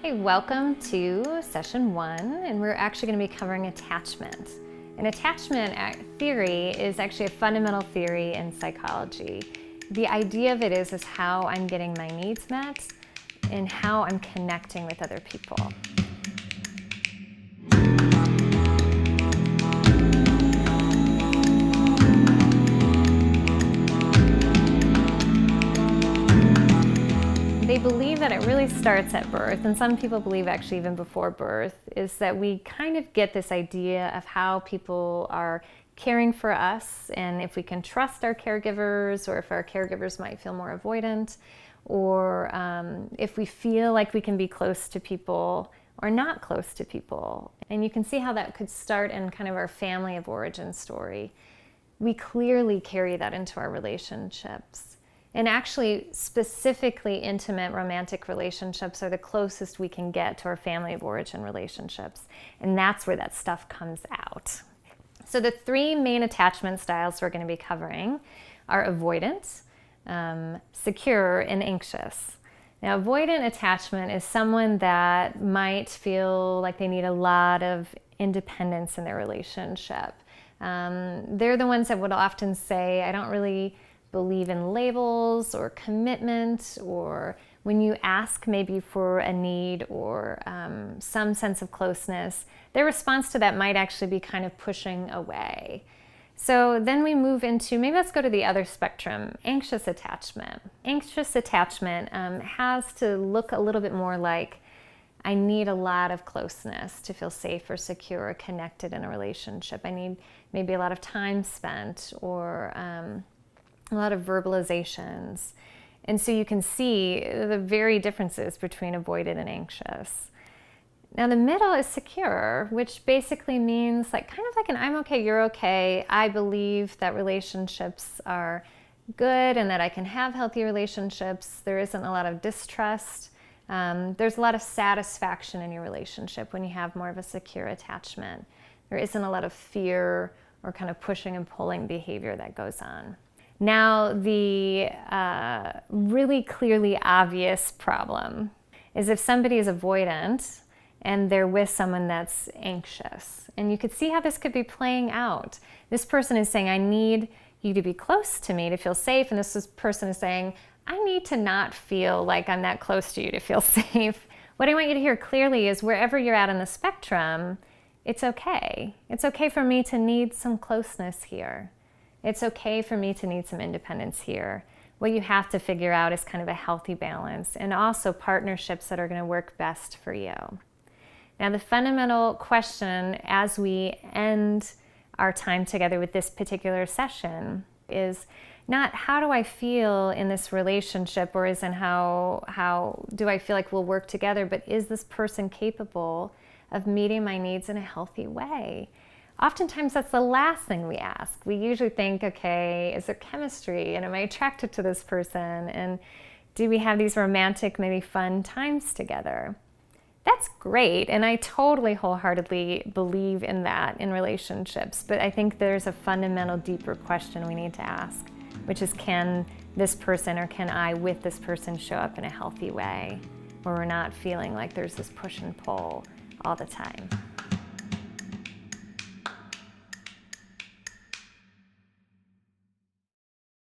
Hey, welcome to session 1, and we're actually going to be covering attachment. And attachment theory is actually a fundamental theory in psychology. The idea of it is how I'm getting my needs met and how I'm connecting with other people. They believe that it really starts at birth, and some people believe actually even before birth, is that we kind of get this idea of how people are caring for us, and if we can trust our caregivers, or if our caregivers might feel more avoidant, or if we feel like we can be close to people or not close to people. And you can see how that could start in kind of our family of origin story. We clearly carry that into our relationships. And actually, specifically intimate romantic relationships are the closest we can get to our family of origin relationships. And that's where that stuff comes out. So the 3 main attachment styles we're going to be covering are avoidant, secure, and anxious. Now, avoidant attachment is someone that might feel like they need a lot of independence in their relationship. They're the ones that would often say, I don't really believe in labels or commitment, or when you ask maybe for a need or some sense of closeness, their response to that might actually be kind of pushing away. So then we move into, maybe let's go to the other spectrum, anxious attachment. Anxious attachment has to look a little bit more like I need a lot of closeness to feel safe or secure or connected in a relationship. I need maybe a lot of time spent, or a lot of verbalizations. And so you can see the very differences between avoidant and anxious. Now the middle is secure, which basically means kind of like an I'm okay, you're okay. I believe that relationships are good and that I can have healthy relationships. There isn't a lot of distrust. There's a lot of satisfaction in your relationship when you have more of a secure attachment. There isn't a lot of fear or kind of pushing and pulling behavior that goes on. Now, the really clearly obvious problem is if somebody is avoidant and they're with someone that's anxious. And you could see how this could be playing out. This person is saying, I need you to be close to me to feel safe. And this person is saying, I need to not feel like I'm that close to you to feel safe. What I want you to hear clearly is wherever you're at in the spectrum, it's okay. It's okay for me to need some closeness here. It's okay for me to need some independence here. What you have to figure out is kind of a healthy balance, and also partnerships that are going to work best for you. Now, the fundamental question as we end our time together with this particular session is not how do I feel in this relationship, or isn't how do I feel like we'll work together, but is this person capable of meeting my needs in a healthy way? Oftentimes that's the last thing we ask. We usually think, okay, is there chemistry, and am I attracted to this person, and do we have these romantic, maybe fun times together? That's great, and I totally wholeheartedly believe in that in relationships, but I think there's a fundamental, deeper question we need to ask, which is, can this person, or can I with this person, show up in a healthy way where we're not feeling like there's this push and pull all the time?